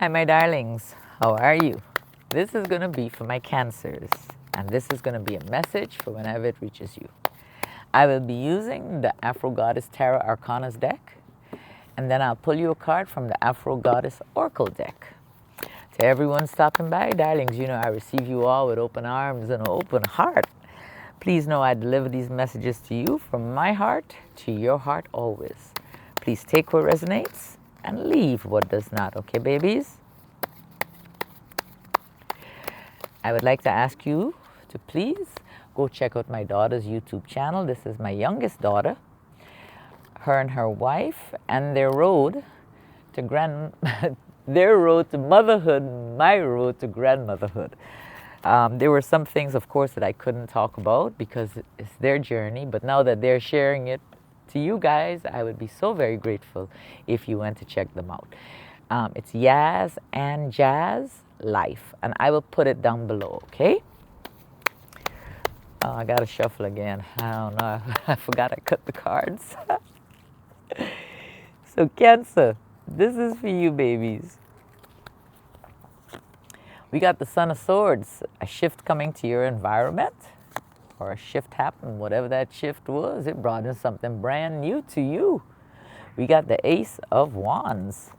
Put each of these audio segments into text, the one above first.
Hi, my darlings. How are you? This is going to be for my cancers, and this is going to be a message for whenever it reaches you. I will be using the Afro Goddess Tarot Arcanas deck, and then I'll pull you a card from the Afro Goddess Oracle deck. To everyone stopping by, darlings, you know I receive you all with open arms and an open heart. Please know I deliver these messages to you from my heart to your heart always. Please take what resonates and leave what does not, okay, babies? I would like to ask you to please go check out my daughter's YouTube channel. This is my youngest daughter, her and her wife, and their road to their road to motherhood, my road to grandmotherhood. There were some things, of course, that I couldn't talk about because it's their journey, but now that they're sharing it to you guys, I would be so very grateful if you went to check them out. It's Yaz and Jazz Life, and I will put it down below, okay? Oh, I gotta shuffle again. I don't know. I forgot I cut the cards. So, Cancer, this is for you, babies. We got the Son of Swords, a shift coming to your environment, or a shift happened, whatever that shift was, it brought in something brand new to you. We got the Ace of Wands.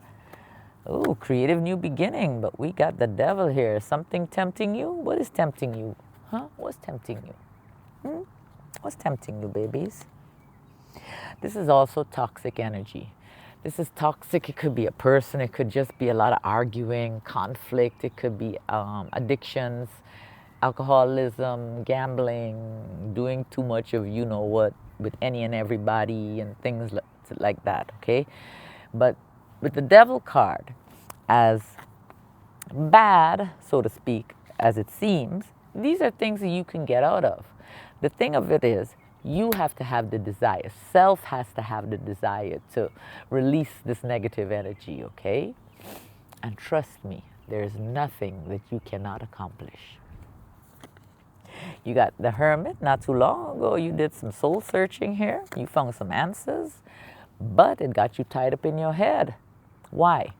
Oh, creative new beginning, but we got the Devil here. Something tempting you? What is tempting you? Huh? What's tempting you? What's tempting you, babies? This is also toxic energy. This is toxic. It could be a person. It could just be a lot of arguing, conflict. It could be addictions, alcoholism, gambling, doing too much of you know what with any and everybody and things like that, okay? But with the Devil card, as bad, so to speak, as it seems, these are things that you can get out of. The thing of it is, you have to have the desire. Self has to have the desire to release this negative energy, okay? And trust me, there's nothing that you cannot accomplish. You got the Hermit. Not too long ago, you did some soul searching here. You found some answers, but it got you tied up in your head. Why?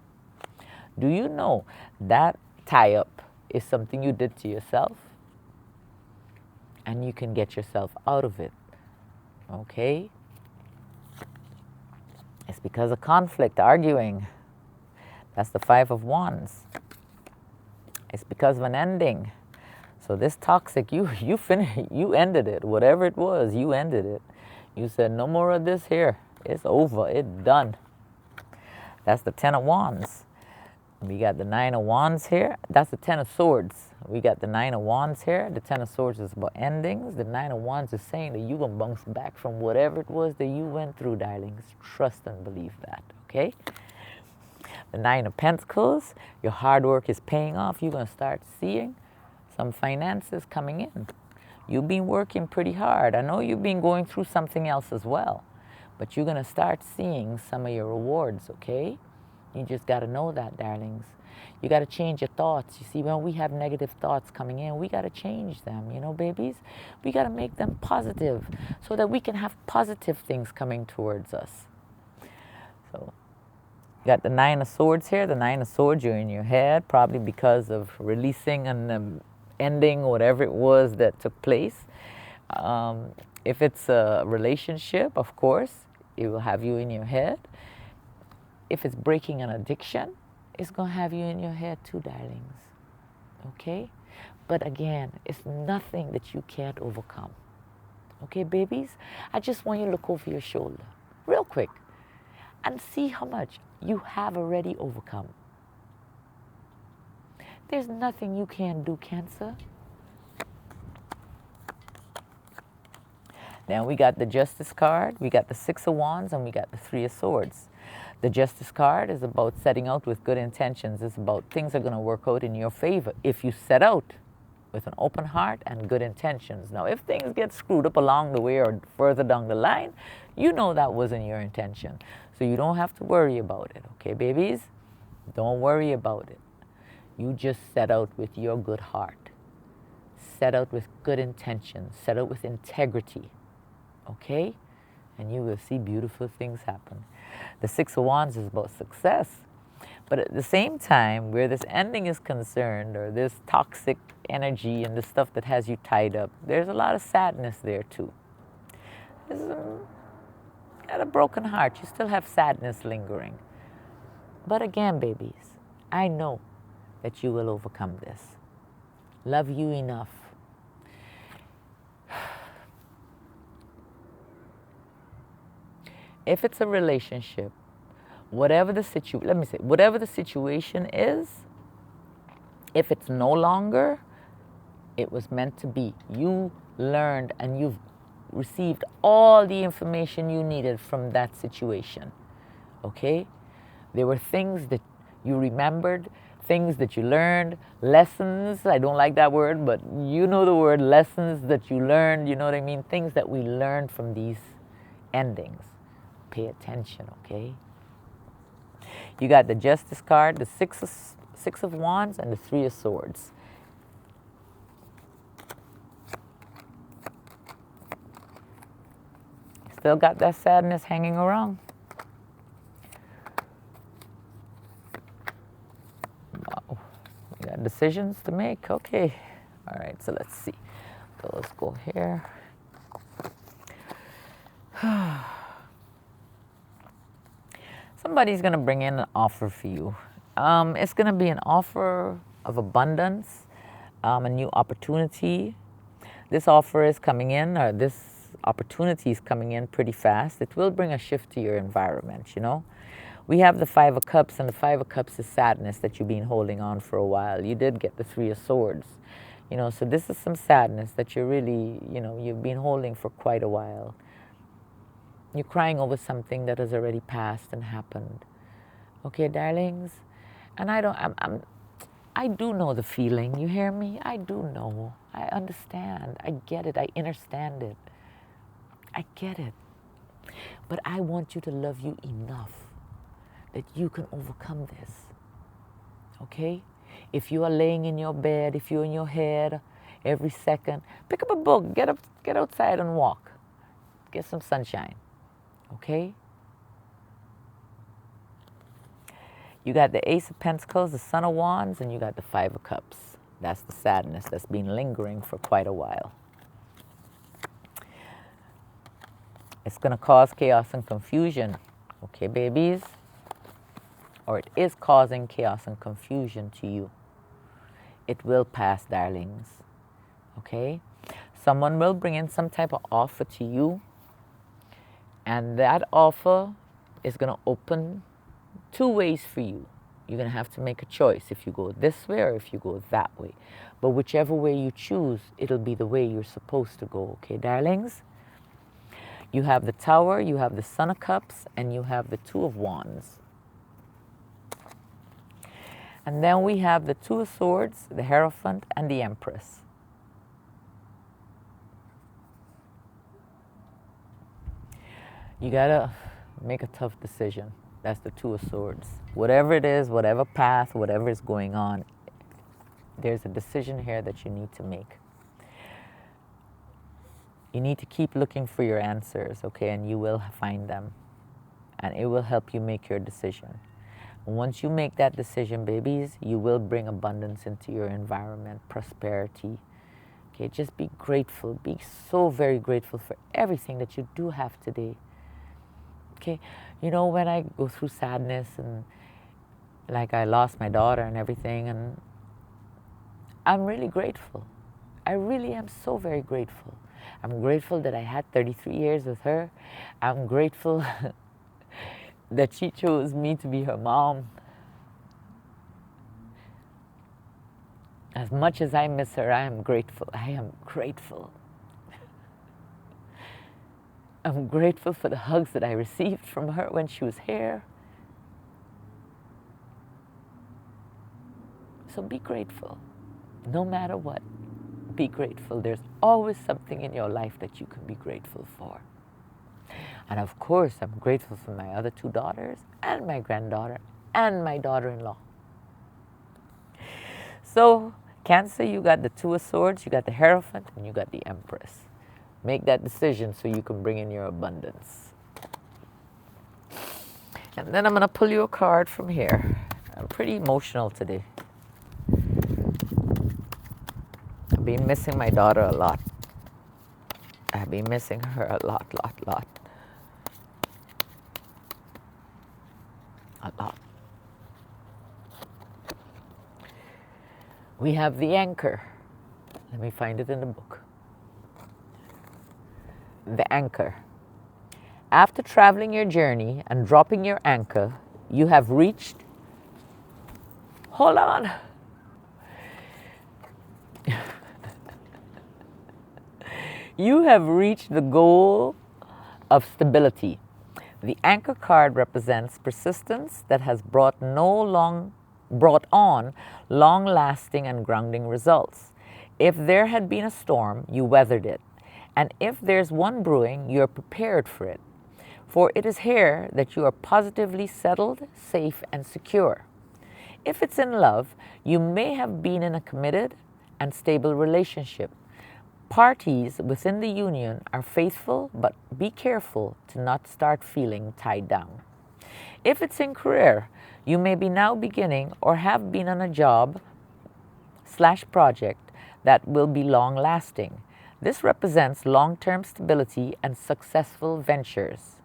Do you know that tie-up is something you did to yourself? And you can get yourself out of it, okay? It's because of conflict, arguing. That's the Five of Wands. It's because of an ending. So this toxic, you ended it. Whatever it was, you ended it. You said, no more of this here. It's over. It's done. That's the Ten of Wands. We got the Nine of Wands here. That's the Ten of Swords. We got the Nine of Wands here. The Ten of Swords is about endings. The Nine of Wands is saying that you're going to bounce back from whatever it was that you went through, darlings. Trust and believe that, okay? The Nine of Pentacles, your hard work is paying off. You're going to start seeing some finances coming in. You've been working pretty hard. I know you've been going through something else as well, but you're going to start seeing some of your rewards, okay? You just got to know that, darlings. You got to change your thoughts. You see, when we have negative thoughts coming in, we got to change them, you know, babies? We got to make them positive so that we can have positive things coming towards us. So, you got the Nine of Swords here. The Nine of Swords, you're in your head, probably because of releasing and ending whatever it was that took place. If it's a relationship, of course, it will have you in your head. If it's breaking an addiction, it's going to have you in your head too, darlings. Okay? But again, it's nothing that you can't overcome. Okay, babies? I just want you to look over your shoulder real quick and see how much you have already overcome. There's nothing you can't do, Cancer. Then we got the Justice card, we got the Six of Wands, and we got the Three of Swords. The Justice card is about setting out with good intentions. It's about things are going to work out in your favor if you set out with an open heart and good intentions. Now, if things get screwed up along the way or further down the line, you know that wasn't your intention. So you don't have to worry about it, okay, babies? Don't worry about it. You just set out with your good heart. Set out with good intentions. Set out with integrity, okay? And you will see beautiful things happen. The Six of Wands is about success. But at the same time, where this ending is concerned, or this toxic energy and the stuff that has you tied up, there's a lot of sadness there too. There's got a broken heart. You still have sadness lingering. But again, babies, I know that you will overcome this. Love you enough. If it's a relationship, whatever the situation is, if it's no longer, it was meant to be. You learned and you've received all the information you needed from that situation. Okay? There were things that you remembered, things that you learned, lessons. I don't like that word, but you know the word, lessons that you learned, you know what I mean? Things that we learned from these endings. Pay attention, okay? You got the Justice card, the Six of Wands, and the Three of Swords. Still got that sadness hanging around. Wow. You got decisions to make? Okay. All right, so let's see. So let's go here. Somebody's going to bring in an offer for you. It's going to be an offer of abundance, a new opportunity. This offer is coming in, or this opportunity is coming in pretty fast. It will bring a shift to your environment, you know. We have the Five of Cups, and the Five of Cups is sadness that you've been holding on for a while. You did get the Three of Swords, you know, so this is some sadness that you're really, you know, you've been holding for quite a while. You're crying over something that has already passed and happened. Okay, darlings? And I do know the feeling. You hear me? I do know. I understand. I get it. I understand it. I get it. But I want you to love you enough that you can overcome this. Okay? If you are laying in your bed, if you're in your head every second, pick up a book, get outside and walk. Get some sunshine. Okay? You got the Ace of Pentacles, the Son of Wands, and you got the Five of Cups. That's the sadness that's been lingering for quite a while. It's going to cause chaos and confusion. Okay, babies? Or it is causing chaos and confusion to you. It will pass, darlings. Okay? Someone will bring in some type of offer to you. And that offer is going to open two ways for you. You're going to have to make a choice if you go this way or if you go that way. But whichever way you choose, it'll be the way you're supposed to go. Okay, darlings? You have the Tower, you have the Son of Cups, and you have the Two of Wands. And then we have the Two of Swords, the Hierophant, and the Empress. You gotta make a tough decision. That's the Two of Swords. Whatever it is, whatever path, whatever is going on, there's a decision here that you need to make. You need to keep looking for your answers, okay, and you will find them. And it will help you make your decision. Once you make that decision, babies, you will bring abundance into your environment, prosperity. Okay, just be grateful. Be so very grateful for everything that you do have today. Okay, you know, when I go through sadness and like I lost my daughter and everything, and I'm really grateful. I really am so very grateful. I'm grateful that I had 33 years with her. I'm grateful that she chose me to be her mom. As much as I miss her, I am grateful. I am grateful. I'm grateful for the hugs that I received from her when she was here. So be grateful. No matter what, be grateful. There's always something in your life that you can be grateful for. And of course, I'm grateful for my other two daughters and my granddaughter and my daughter-in-law. So, Cancer, you got the Two of Swords, you got the Hierophant, and you got the Empress. Make that decision so you can bring in your abundance. And then I'm going to pull you a card from here. I'm pretty emotional today. I've been missing my daughter a lot. I've been missing her a lot. A lot. We have the anchor. Let me find it in the book. The anchor. After traveling your journey and dropping your anchor, you have reached. Hold on. You have reached the goal of stability. The anchor card represents persistence that has brought on long-lasting and grounding results. If there had been a storm, you weathered it. And if there's one brewing, you are prepared for it. For it is here that you are positively settled, safe, and secure. If it's in love, you may have been in a committed and stable relationship. Parties within the union are faithful, but be careful to not start feeling tied down. If it's in career, you may be now beginning or have been on a job/project that will be long-lasting. This represents long-term stability and successful ventures.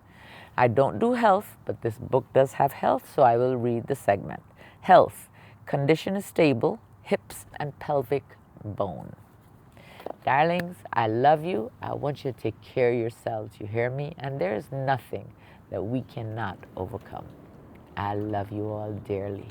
I don't do health, but this book does have health, so I will read the segment. Health. Condition is stable, hips and pelvic bone. Darlings, I love you. I want you to take care of yourselves. You hear me? And there is nothing that we cannot overcome. I love you all dearly.